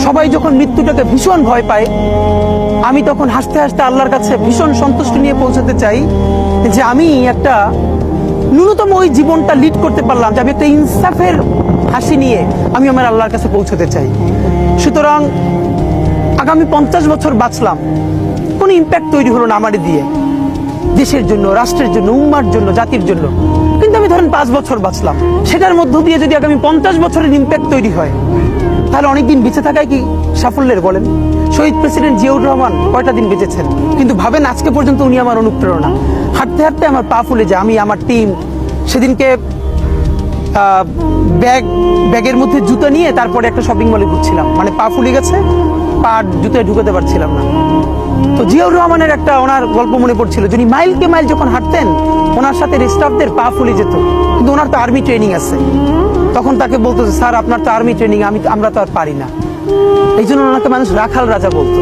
সবাই যখন মৃত্যুটাকে ভীষণ ভয় পায়, আমি তখন হাসতে হাসতে আল্লাহর কাছে ভীষণ সন্তুষ্টি নিয়ে পৌঁছাতে চাই যে আমি একটা ন্যূনতম ওই জীবনটা লিড করতে পারলাম, যে আমি একটা ইনসাফের হাসি নিয়ে আমি আমার আল্লাহর কাছে পৌঁছতে চাই। সুতরাং আগামী 50 বছর বাঁচলাম, কোনো ইম্প্যাক্ট তৈরি হলো না আমারে দিয়ে, দেশের জন্য, রাষ্ট্রের জন্য, উম্মার জন্য, জাতির জন্য। কিন্তু আমি ধরেন 5 বছর বাঁচলাম, সেটার মধ্য দিয়ে যদি আগামী 50 বছরের ইম্প্যাক্ট তৈরি হয়, তাহলে অনেকদিন বেঁচে থাকায় কি সাফল্যের বলেন? শহীদ প্রেসিডেন্ট জিয়াউর রহমান কয়টা দিন বেঁচেছেন, কিন্তু ভাবেন আজকে পর্যন্ত উনি আমার অনুপ্রেরণা। হাঁটতে হাঁটতে আমার পা ফুলে যায়। আমি, আমার টিম সেদিনকে ব্যাগের মধ্যে জুতো নিয়ে তারপরে একটা শপিং মলে ঘুরছিলাম, মানে পা ফুলে গেছে, পা জুতোয় ঢুকাতে পারছিলাম না। তো জিয়াউর রহমানের একটা ওনার গল্প মনে পড়ছিল, যিনি মাইলকে মাইল যখন হাঁটতেন, ওনার সাথে স্টাফদের পা ফুলে যেত, কিন্তু ওনার তো আর্মি ট্রেনিং আছে। তখন তাকে বলতো, স্যার আপনার তো আর্মি ট্রেনিং, আমরা তো আর পারি না। এই জন্য ওনাকে মানুষ রাখাল রাজা বলতো।